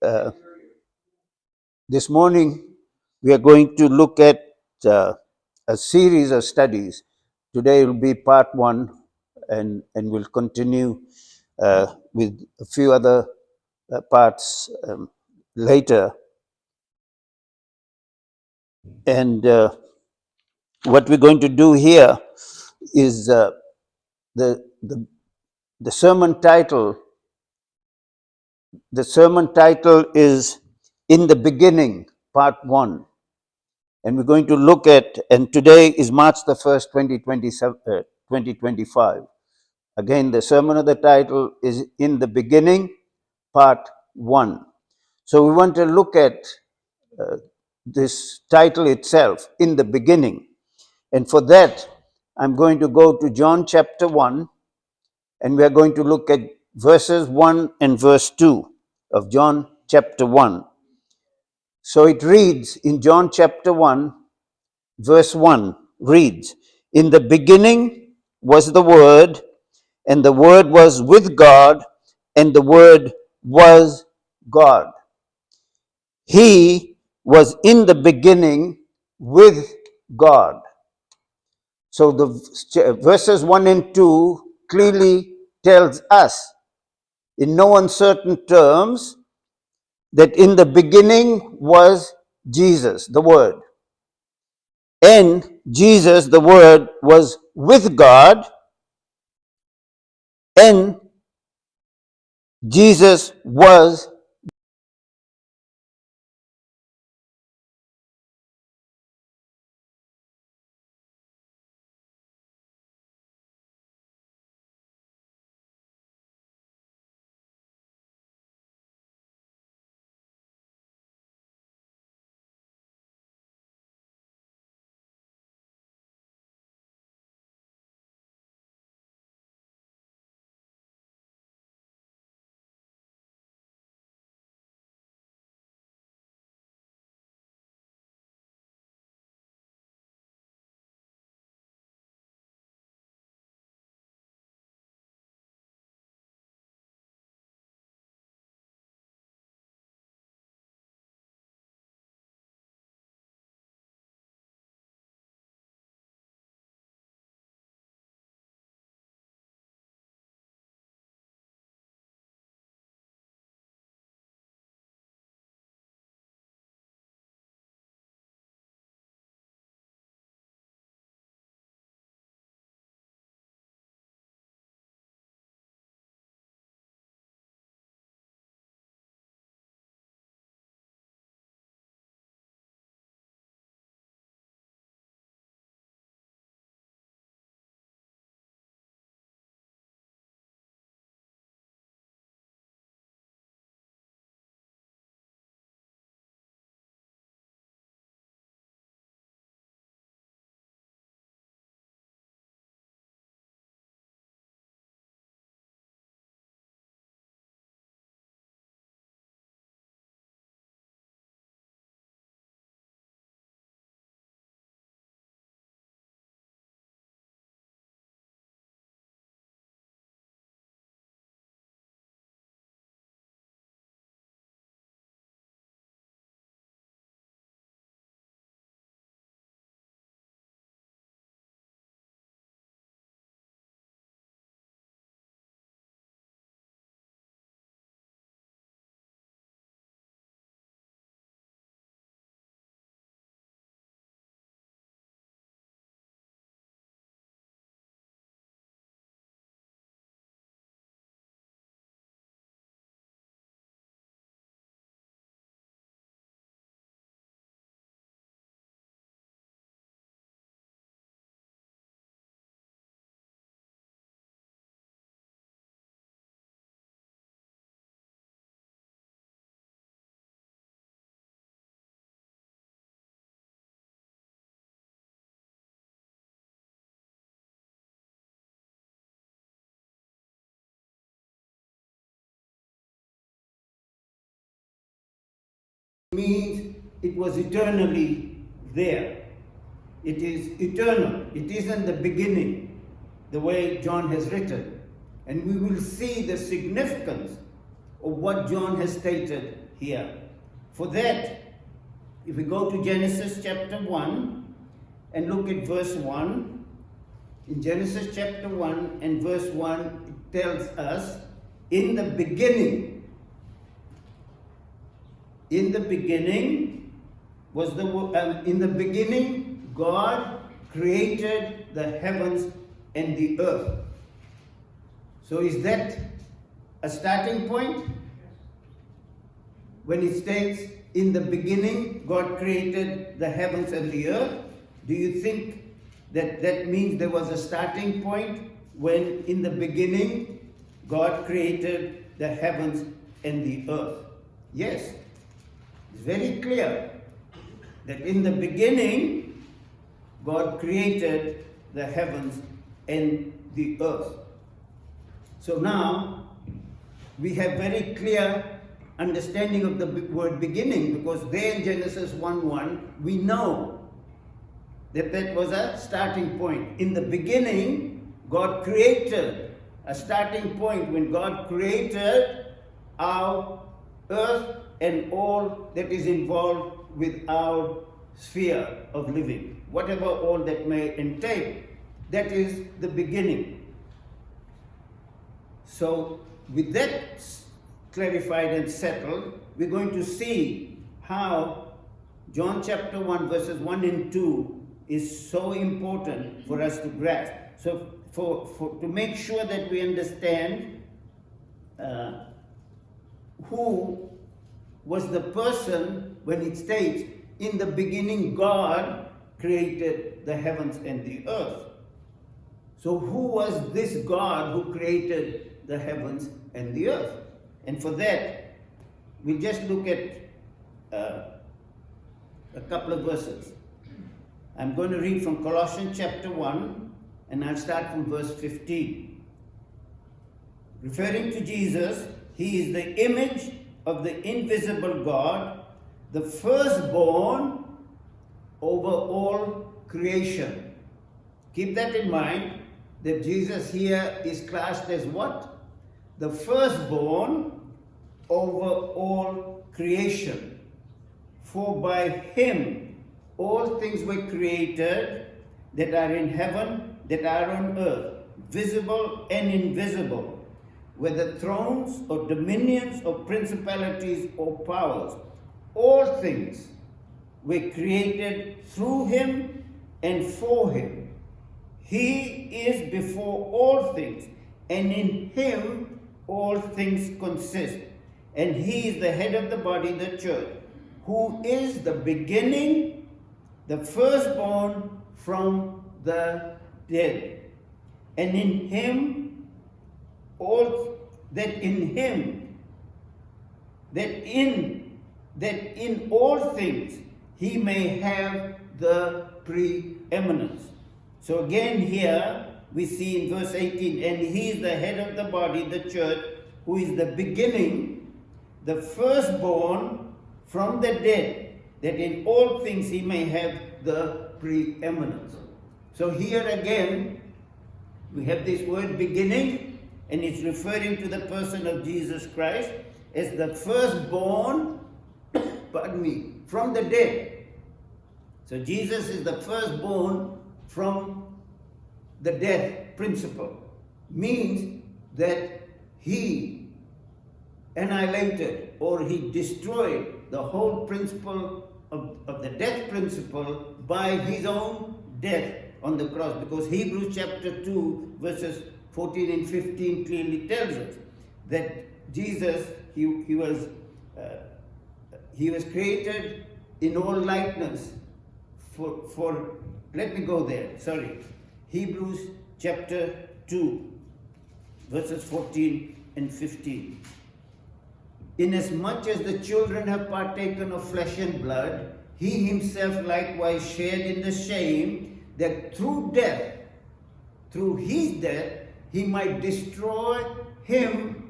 Uh, this morning, we are going to look at uh, a series of studies. Today will be part one, and we'll continue with a few other parts later. And what we're going to do here is the, the the sermon title. The sermon title is "In the Beginning," Part One. And we're going to look at, and today is March the 1st, 2025. Again, the sermon of the title is In the Beginning, Part 1. So we want to look at this title itself, In the Beginning. And for that, I'm going to go to John chapter 1, and we are going to look at verses 1 and verse 2 of John chapter 1. So it reads in John chapter 1, verse 1 reads, "In the beginning was the Word, and the Word was with God, and the Word was God. He was in the beginning with God." So the verses 1 and 2 clearly tells us in no uncertain terms that in the beginning was Jesus, the Word. And Jesus, the Word, was with God, and Jesus was. Means it was eternally there. It is eternal. It isn't the beginning, the way John has written. And we will see the significance of what John has stated here. For that, if we go to Genesis chapter 1 and look at verse 1, in Genesis chapter 1 and verse 1, it tells us, in the beginning was in the beginning God created the heavens and the earth. So is that a starting point? When it states, in the beginning God created the heavens and the earth, do you think that means there was a starting point when in the beginning God created the heavens and the earth? Yes. It's very clear that in the beginning God created the heavens and the earth. So now we have very clear understanding of the word beginning, because there in Genesis 1:1 we know that was a starting point. In the beginning God created, a starting point when God created our earth and all that is involved with our sphere of living, whatever all that may entail. That is the beginning. So with that clarified and settled, we're going to see how John chapter 1 verses 1 and 2 is so important for us to grasp. So to make sure that we understand who was the person when it states, in the beginning God created the heavens and the earth. So who was this God who created the heavens and the earth? And for that, we just look at a couple of verses. I'm going to read from Colossians chapter 1, and I'll start from verse 15. Referring to Jesus, he is the image of the invisible God, the firstborn over all creation. Keep that in mind, that Jesus here is classed as what? The firstborn over all creation. For by him all things were created that are in heaven, that are on earth, visible and invisible, whether thrones or dominions or principalities or powers. All things were created through him and for him. He is before all things, and in him all things consist. And he is the head of the body, the church, who is the beginning, the firstborn from the dead. And in him all that in all things he may have the preeminence. So again here we see in verse 18, and he is the head of the body, the church, who is the beginning, the firstborn from the dead, that in all things he may have the preeminence. So here again we have this word beginning, and it's referring to the person of Jesus Christ as the firstborn, from the dead. So Jesus is the firstborn from the death principle. Means that he annihilated or he destroyed the whole principle of the death principle by his own death on the cross. Because Hebrews chapter 2 verses 14 and 15 clearly tells us that Jesus, he was created in all likeness for let me go there, sorry. Hebrews chapter 2 verses 14 and 15. Inasmuch as the children have partaken of flesh and blood, he himself likewise shared in the shame, that through his death, he might destroy him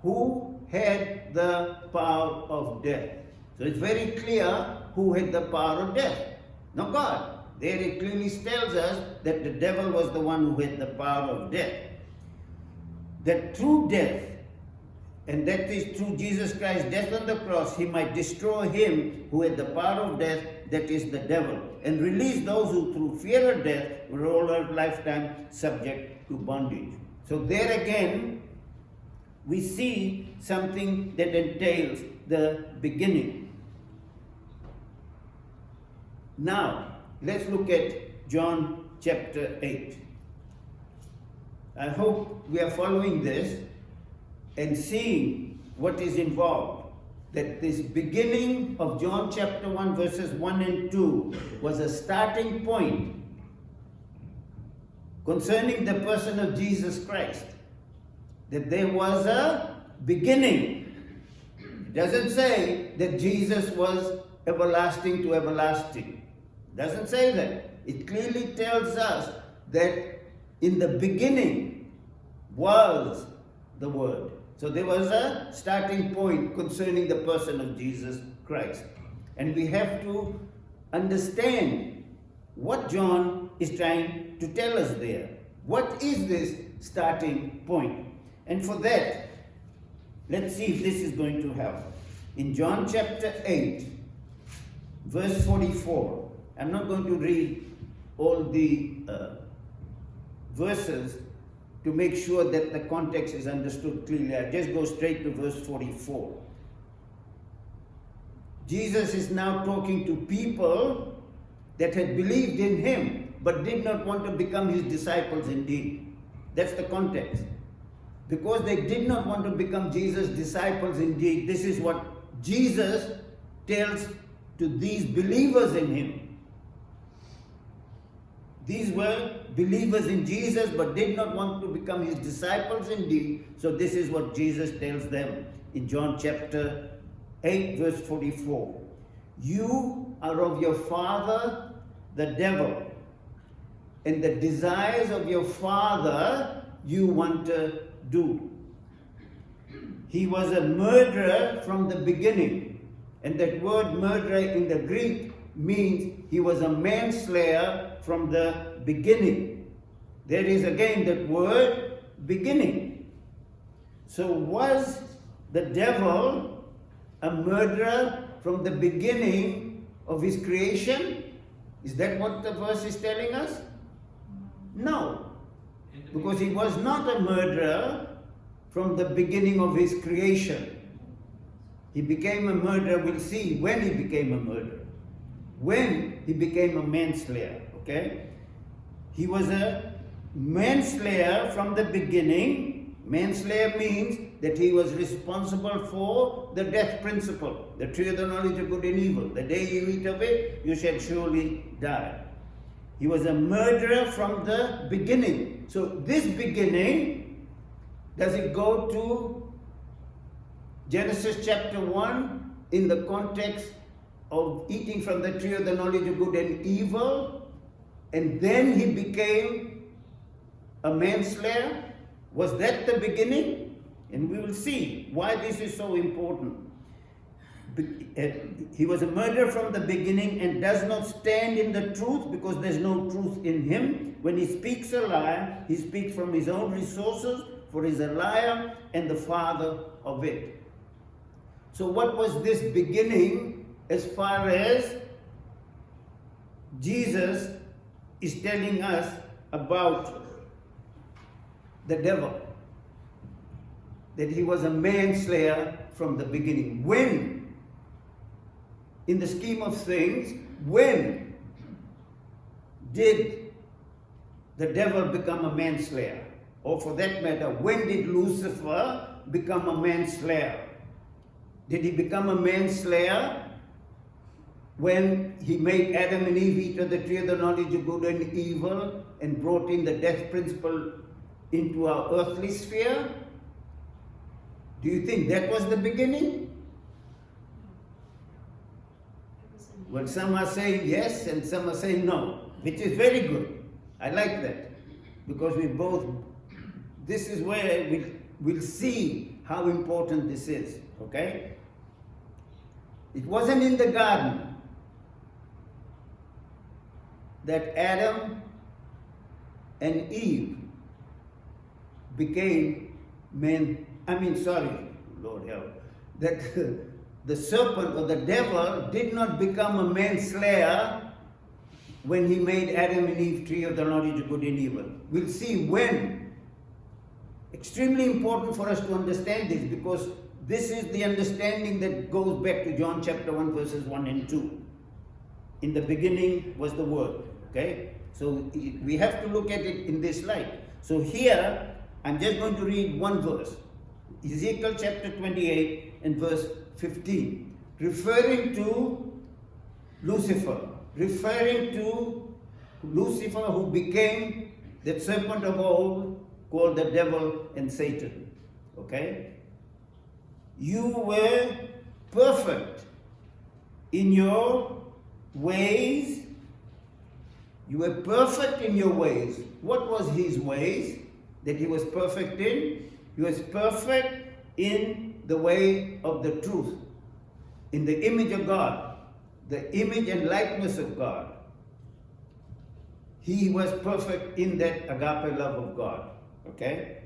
who had the power of death. So it's very clear who had the power of death. Not God. There it clearly tells us that the devil was the one who had the power of death. That through death, and that is through Jesus Christ's death on the cross, he might destroy him who had the power of death, that is the devil, and release those who through fear of death were all their lifetime subject to bondage. So there again, we see something that entails the beginning. Now, let's look at John chapter 8. I hope we are following this and seeing what is involved. That this beginning of John chapter 1 verses 1 and 2 was a starting point concerning the person of Jesus Christ. That there was a beginning. It doesn't say that Jesus was everlasting to everlasting. It doesn't say that. It clearly tells us that in the beginning was the Word. So there was a starting point concerning the person of Jesus Christ. And we have to understand what John is trying to tell us there. What is this starting point? And for that, let's see if this is going to help. In John chapter 8, verse 44, I'm not going to read all the verses to make sure that the context is understood clearly. I'll just go straight to verse 44. Jesus is now talking to people that had believed in him but did not want to become his disciples indeed. That's the context. Because they did not want to become Jesus' disciples indeed, this is what Jesus tells to these believers in him. These were believers in Jesus but did not want to become his disciples indeed. So this is what Jesus tells them in John chapter 8 verse 44. You are of your father the devil, and the desires of your father you want to do. He was a murderer from the beginning, and that word murderer in the Greek means he was a manslayer from the beginning. There is again that word beginning. So was the devil a murderer from the beginning of his creation? Is that what the verse is telling us? No, because he was not a murderer from the beginning of his creation. He became a murderer, we'll see when he became a murderer. When he became a manslayer, okay? He was a manslayer from the beginning. Manslayer means that he was responsible for the death principle, the tree of the knowledge of good and evil. The day you eat of it, you shall surely die. He was a murderer from the beginning. So this beginning, does it go to Genesis chapter 1 in the context of eating from the tree of the knowledge of good and evil, and then he became a manslayer? Was that the beginning? And we will see why this is so important. He was a murderer from the beginning and does not stand in the truth because there's no truth in him. When he speaks a lie, he speaks from his own resources, for he's a liar and the father of it. So what was this beginning as far as Jesus is telling us about the devil? That he was a manslayer from the beginning. When, in the scheme of things, when did the devil become a manslayer? Or for that matter, when did Lucifer become a manslayer? Did he become a manslayer when he made Adam and Eve eat of the tree of the knowledge of good and evil and brought in the death principle into our earthly sphere? Do you think that was the beginning? Well, some are saying yes and some are saying no, which is very good. I like that, because this is where we'll see how important this is, okay? It wasn't in the garden that Adam and Eve became Lord help, that the serpent or the devil did not become a manslayer when he made Adam and Eve tree of the knowledge of good and evil. We'll see when. Extremely important for us to understand this, because this is the understanding that goes back to John chapter 1 verses 1 and 2. In the beginning was the Word. Okay? So we have to look at it in this light. So here, I'm just going to read one verse. Ezekiel chapter 28 and verse 15. Referring to Lucifer. Referring to Lucifer, who became the serpent of old, called the devil and Satan. Okay? You were perfect in your ways. You were perfect in your ways. What was his ways that he was perfect in? He was perfect in the way of the truth, in the image of God, the image and likeness of God. He was perfect in that agape love of God. Okay?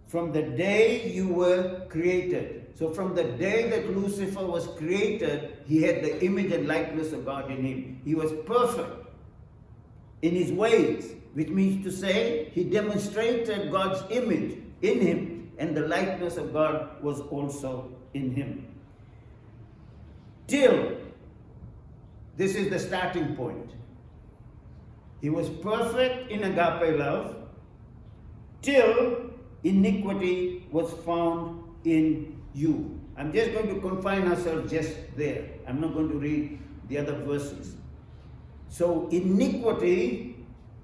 From the day you were created. So from the day that Lucifer was created, he had the image and likeness of God in him. He was perfect in his ways, which means to say he demonstrated God's image in him, and the likeness of God was also in him. Till, this is the starting point. He was perfect in agape love till iniquity was found in you. I'm just going to confine ourselves just there. I'm not going to read the other verses. So iniquity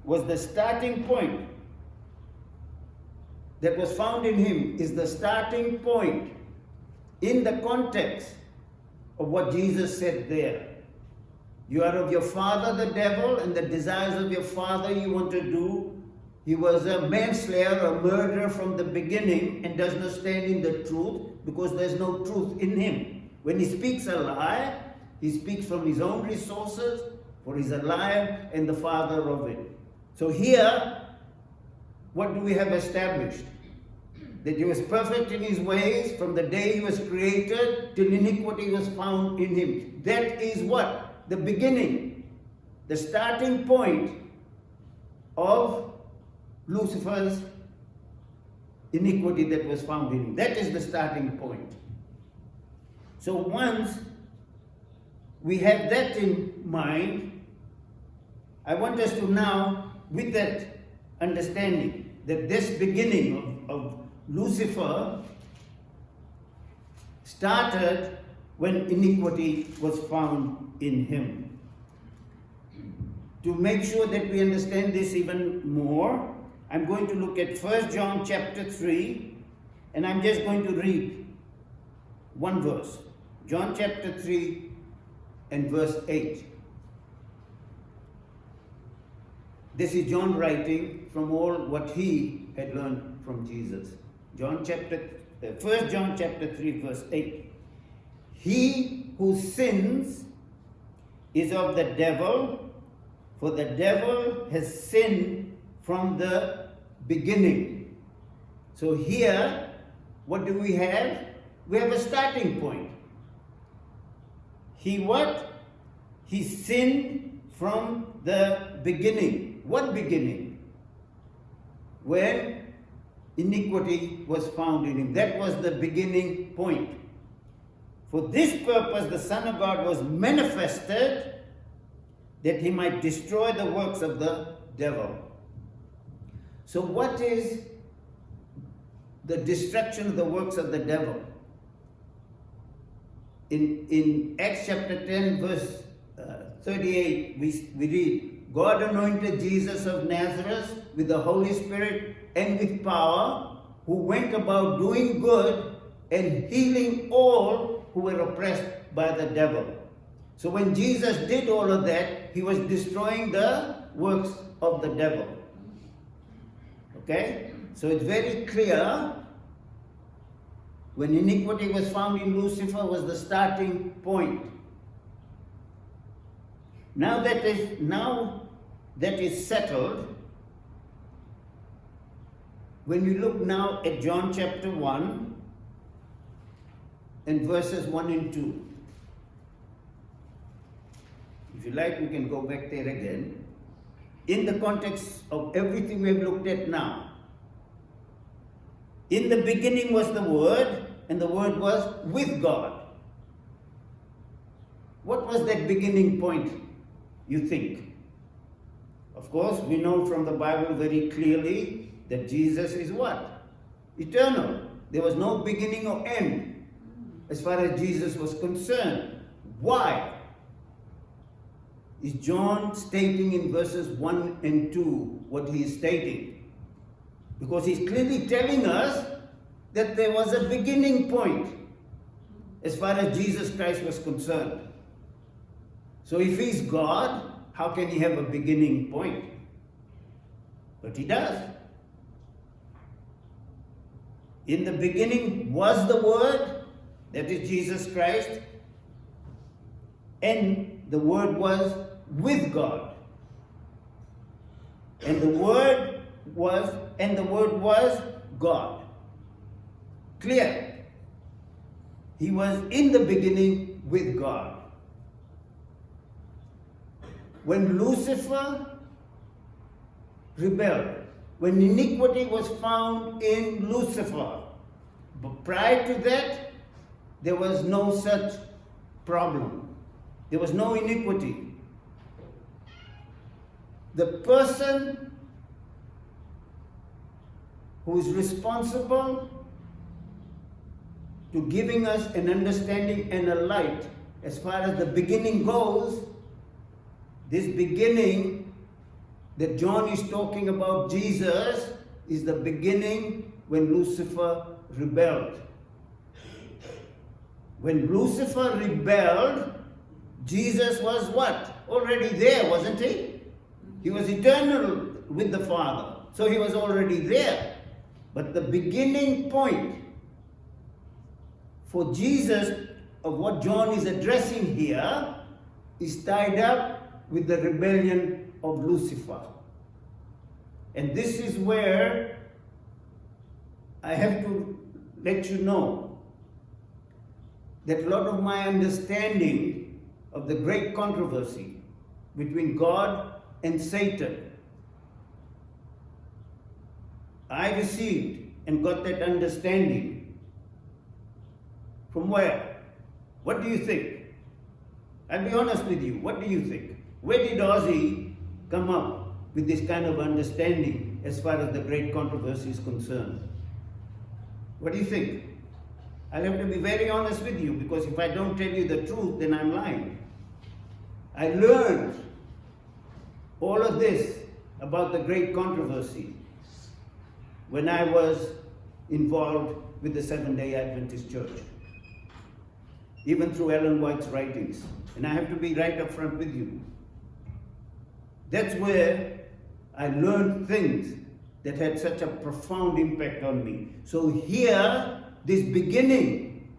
was the starting point that was found in him, is the starting point in the context of what Jesus said there. You are of your father the devil, and the desires of your father you want to do. He was a manslayer, a murderer from the beginning, and does not stand in the truth because there's no truth in him. When he speaks a lie, he speaks from his own resources, for he's a liar and the father of it. So here, what do we have established? That he was perfect in his ways from the day he was created till iniquity was found in him. That is what? The beginning, the starting point of Lucifer's iniquity that was found in him. That is the starting point. So once we have that in mind, I want us to now, with that understanding, that this beginning of Lucifer started when iniquity was found in him. To make sure that we understand this even more, I'm going to look at 1 John chapter 3, and I'm just going to read one verse. John chapter 3 and verse 8. This is John writing from all what he had learned from Jesus. 1 John chapter 3 verse 8. He who sins is of the devil, for the devil has sinned from the beginning. So here, what do we have? We have a starting point. He what? He sinned from the beginning. What beginning? When iniquity was found in him. That was the beginning point. For this purpose the Son of God was manifested, that he might destroy the works of the devil. So what is the destruction of the works of the devil? In Acts chapter 10 verse 38 we read, God anointed Jesus of Nazareth with the Holy Spirit and with power, who went about doing good and healing all who were oppressed by the devil. So when Jesus did all of that, he was destroying the works of the devil. Okay? So it's very clear, when iniquity was found in Lucifer was the starting point. Now that is settled, when we look now at John chapter 1, and verses 1 and 2. If you like, we can go back there again. In the context of everything we've looked at now. In the beginning was the Word, and the Word was with God. What was that beginning point, you think? Of course, we know from the Bible very clearly that Jesus is what? Eternal. There was no beginning or end as far as Jesus was concerned. Why is John stating in verses 1 and 2 what he is stating? Because he's clearly telling us that there was a beginning point as far as Jesus Christ was concerned. So if he's God, how can he have a beginning point? But he does. In the beginning was the Word, that is Jesus Christ, and the Word was with God. And the Word was God. Clear. He was in the beginning with God. When Lucifer rebelled, when iniquity was found in Lucifer, but prior to that, there was no such problem. There was no iniquity. The person who is responsible to giving us an understanding and a light as far as the beginning goes, this beginning that John is talking about, Jesus, is the beginning when Lucifer rebelled. When Lucifer rebelled, Jesus was what? Already there, wasn't he? He was eternal with the Father. So he was already there. But the beginning point for Jesus of what John is addressing here is tied up with the rebellion of Lucifer. And this is where I have to let you know that a lot of my understanding of the great controversy between God and Satan, I received and got that understanding from where? What do you think? I'll be honest with you. What do you think? Where did Ozzie come up with this kind of understanding as far as the great controversy is concerned? What do you think? I'll have to be very honest with you, because if I don't tell you the truth, then I'm lying. I learned all of this about the great controversy when I was involved with the Seventh-day Adventist Church, even through Ellen White's writings. And I have to be right up front with you. That's where I learned things that had such a profound impact on me. So here, this beginning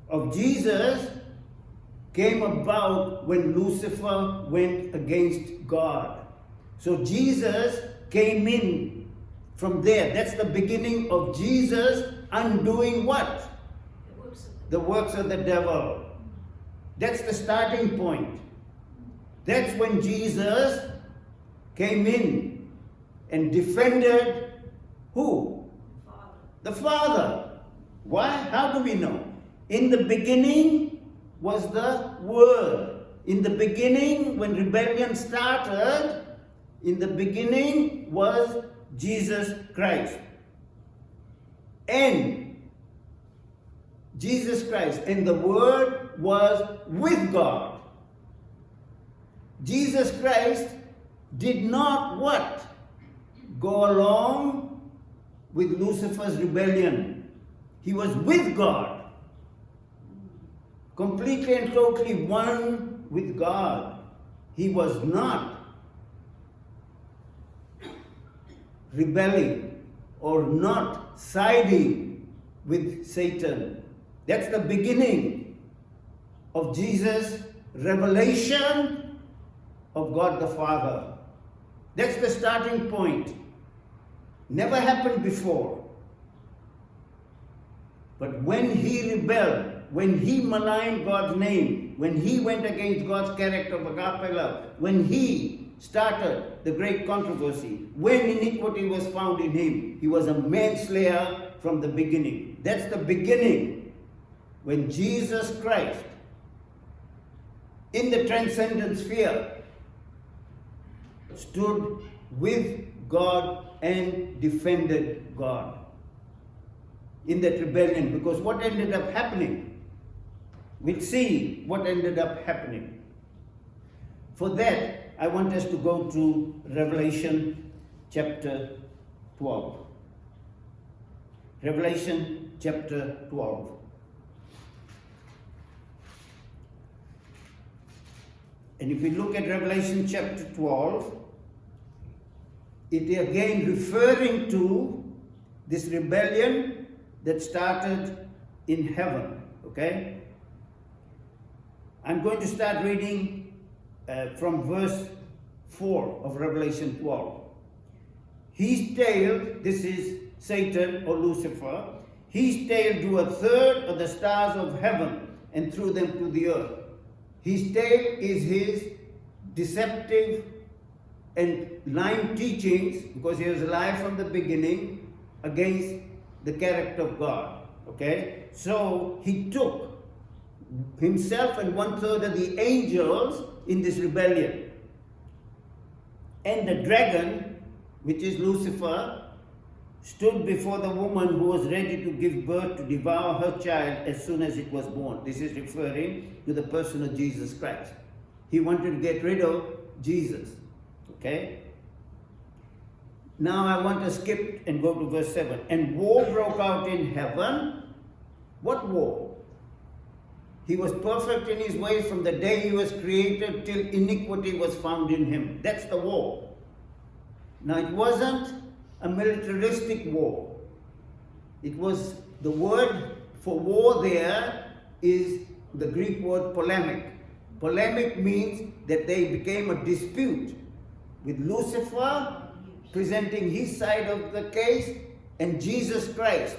of Jesus came about when Lucifer went against God. So Jesus came in from there. That's the beginning of Jesus undoing what? The works of the devil. That's the starting point. That's when Jesus came in and defended who? The Father. Why? How do we know? In the beginning was the Word. In the beginning, when rebellion started, in the beginning was Jesus Christ. And Jesus Christ. And the Word was with God. Jesus Christ did not what? Go along with Lucifer's rebellion. He was with God. Completely and totally one with God. He was not rebelling or not siding with Satan. That's the beginning of Jesus' revelation of God the Father. That's the starting point. Never happened before. But when he rebelled, when he maligned God's name, when he went against God's character of agape love, when he started the great controversy, when iniquity was found in him, he was a manslayer from the beginning. That's the beginning. When Jesus Christ, in the transcendent sphere, stood with God and defended God in that rebellion. Because what ended up happening? We'll see what ended up happening. For that, I want us to go to Revelation chapter 12. Revelation chapter 12. And if we look at Revelation chapter 12, it is again referring to this rebellion that started in heaven. Okay? I'm going to start reading from verse 4 of Revelation 12. His tail, this is Satan or Lucifer, his tail drew a third of the stars of heaven and threw them to the earth. His tail is his deceptive and lying teachings, because he was a lie from the beginning against the character of God. Okay? So he took himself and 1/3 of the angels in this rebellion. And the dragon, which is Lucifer, stood before the woman who was ready to give birth to devour her child as soon as it was born. This is referring to the person of Jesus Christ. He wanted to get rid of Jesus. Okay? Now I want to skip and go to verse 7. And war broke out in heaven. What war? He was perfect in his ways from the day he was created till iniquity was found in him. That's the war. Now it wasn't a militaristic war. It was, the word for war there is the Greek word polemic. Polemic means that they became a dispute, with Lucifer presenting his side of the case and Jesus Christ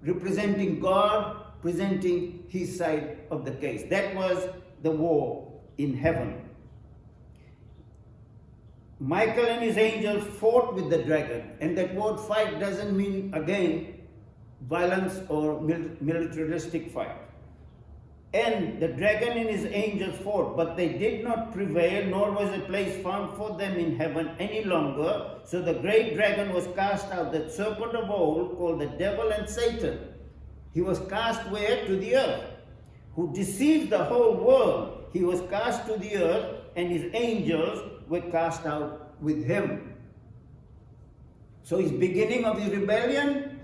representing God, presenting his side of the case. That was the war in heaven. Michael and his angels fought with the dragon, and that word fight doesn't mean, again, violence or militaristic fight. And the dragon and his angels fought, but they did not prevail, nor was a place found for them in heaven any longer. So the great dragon was cast out, that serpent of old, called the devil and Satan. He was cast where? To the earth, who deceived the whole world. He was cast to the earth, and his angels were cast out with him. So his beginning of his rebellion,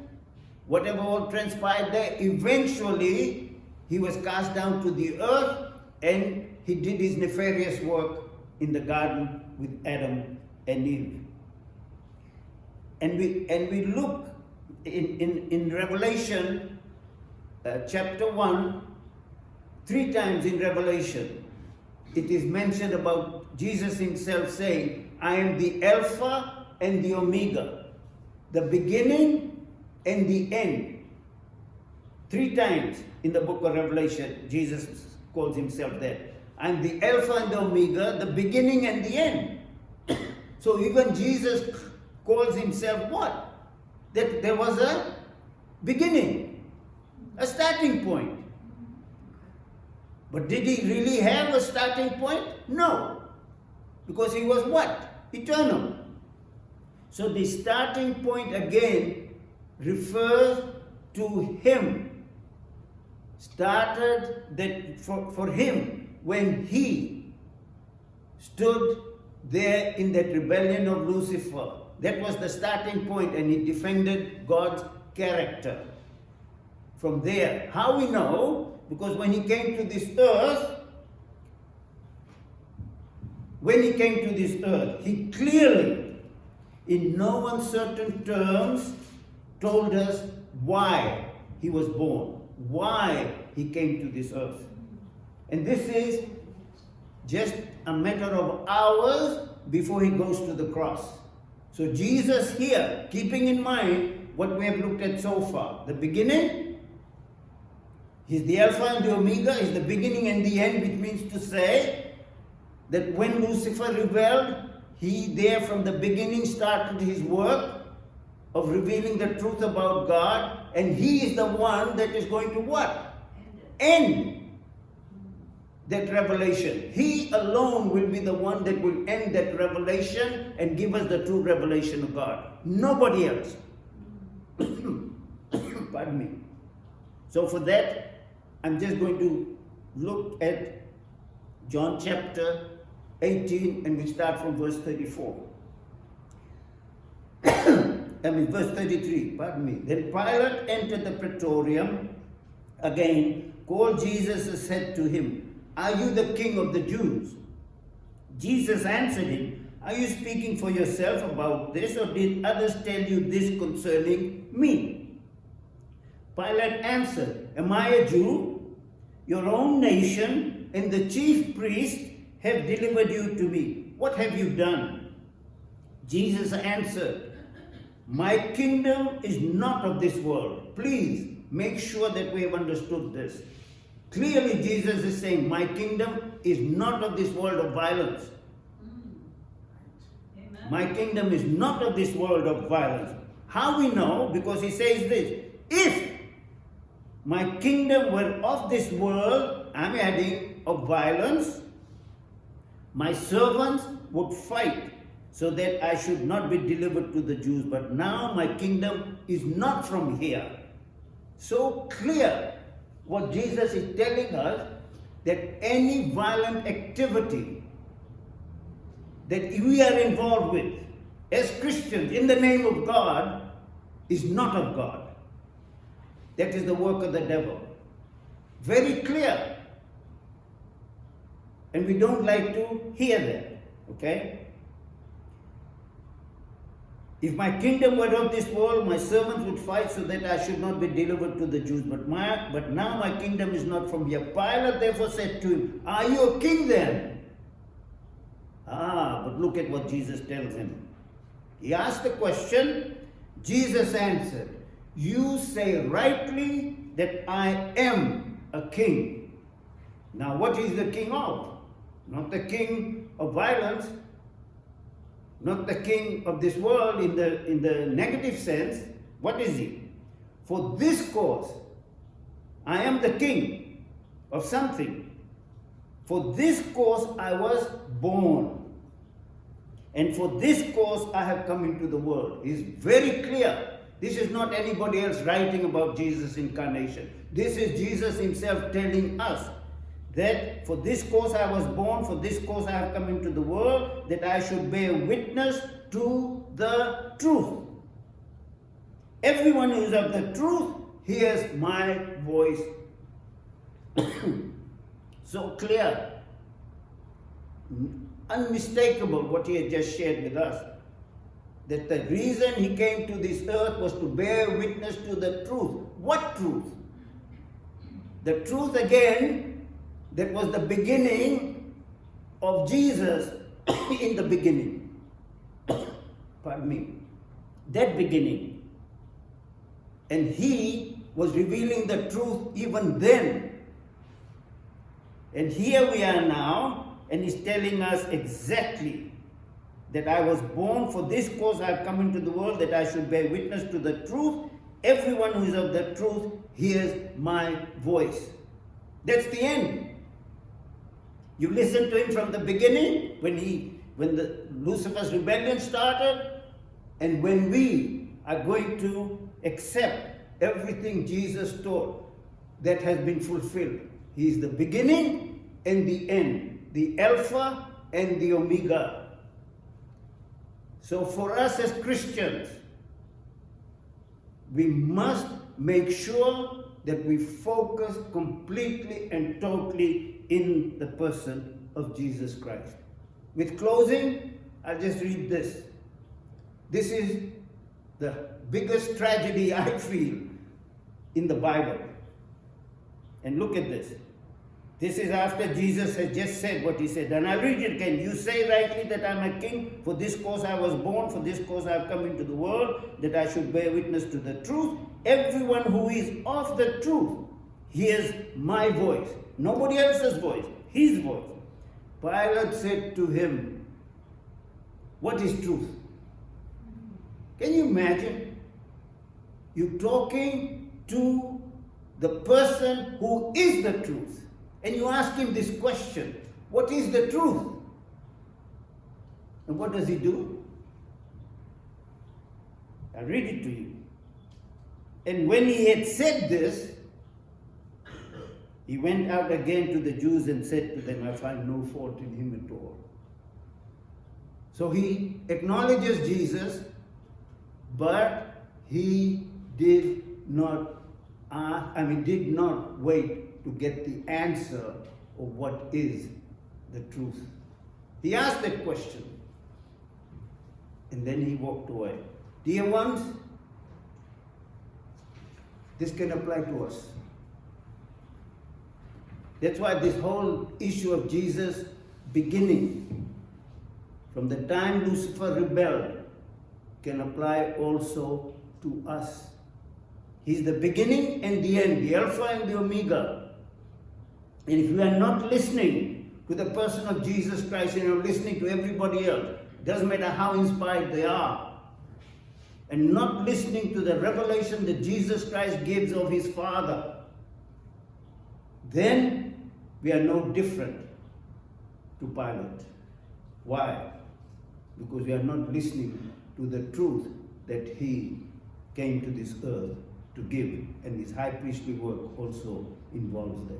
whatever all transpired there, eventually he was cast down to the earth, and he did his nefarious work in the garden with Adam and Eve. And we look in Revelation chapter 1, 3 times in Revelation, it is mentioned about Jesus himself saying, I am the Alpha and the Omega, the beginning and the end. 3 times in the book of Revelation, Jesus calls himself that. I am the Alpha and the Omega, the beginning and the end. So even Jesus calls himself what? That there was a beginning, a starting point. But did he really have a starting point? No. Because he was what? Eternal. So the starting point again refers to him. Started that for him when he stood there in that rebellion of Lucifer. That was the starting point, and he defended God's character. From there, how we know? Because when he came to this earth, he clearly, in no uncertain terms, told us why he was born, why he came to this earth. And this is just a matter of hours before he goes to the cross. So Jesus here, keeping in mind what we have looked at so far, the beginning, He's the Alpha and the Omega, he's the beginning and the end, which means to say that when Lucifer rebelled, he there from the beginning started his work of revealing the truth about God, and he is the one that is going to what? End that revelation. He alone will be the one that will end that revelation and give us the true revelation of God. Nobody else. Pardon me. So for that, I'm just going to look at John chapter 18, and we start from verse 34. Verse 33, pardon me. Then Pilate entered the praetorium again, called Jesus and said to him, "Are you the king of the Jews?" Jesus answered him, "Are you speaking for yourself about this, or did others tell you this concerning me?" Pilate answered, "Am I a Jew? Your own nation and the chief priests have delivered you to me. What have you done?" Jesus answered, "My kingdom is not of this world." Please make sure that we have understood this. Clearly, Jesus is saying, my kingdom is not of this world of violence. Amen. My kingdom is not of this world of violence. How we know? Because he says this, if my kingdom were of this world, I'm adding, of violence, my servants would fight so that I should not be delivered to the Jews. But now my kingdom is not from here. So clear what Jesus is telling us, that any violent activity that we are involved with as Christians in the name of God is not of God. That is the work of the devil. Very clear. And we don't like to hear that. Okay? If my kingdom were of this world, my servants would fight so that I should not be delivered to the Jews. But now my kingdom is not from here. Pilate therefore said to him, "Are you a king then?" But look at what Jesus tells him. He asked the question. Jesus answered, "You say rightly that I am a king." Now what is the king of? Not the king of violence, not the king of this world in the negative sense. What is he? For this cause, I am the king of something. For this cause I was born. And for this cause I have come into the world. It's very clear. This is not anybody else writing about Jesus' incarnation. This is Jesus himself telling us that for this cause I was born, for this cause I have come into the world, that I should bear witness to the truth. Everyone who is of the truth hears my voice. So clear, unmistakable what he had just shared with us. That the reason he came to this earth was to bear witness to the truth. What truth? The truth again, that was the beginning of Jesus in the beginning. Pardon me. That beginning. And he was revealing the truth even then. And here we are now, and he's telling us exactly that I was born, for this cause I have come into the world, that I should bear witness to the truth. Everyone who is of the truth hears my voice. That's the end. You listen to him from the beginning, when the Lucifer's rebellion started, and when we are going to accept everything Jesus taught that has been fulfilled. He is the beginning and the end, the Alpha and the Omega. So for us as Christians, we must make sure that we focus completely and totally in the person of Jesus Christ. With closing, I'll just read this. This is the biggest tragedy I feel in the Bible. And look at this. This is after Jesus has just said what he said. And I read it again. You say rightly that I am a king. For this cause I was born. For this cause I have come into the world, that I should bear witness to the truth. Everyone who is of the truth hears my voice, nobody else's voice, his voice. Pilate said to him, what is truth? Can you imagine? You talking to the person who is the truth, and you ask him this question, what is the truth? And what does he do? I'll read it to you. And when he had said this, he went out again to the Jews and said to them, I find no fault in him at all. So he acknowledges Jesus, but he did not wait to get the answer of what is the truth. He asked that question, and then he walked away. Dear ones, this can apply to us. That's why this whole issue of Jesus beginning from the time Lucifer rebelled can apply also to us. He's the beginning and the end, the Alpha and the Omega. And if we are not listening to the person of Jesus Christ and you're listening to everybody else, it doesn't matter how inspired they are, and not listening to the revelation that Jesus Christ gives of his Father, then we are no different to Pilate. Why? Because we are not listening to the truth that he came to this earth to give, and his high priestly work also involves that.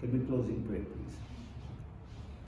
Can we close in prayer, please?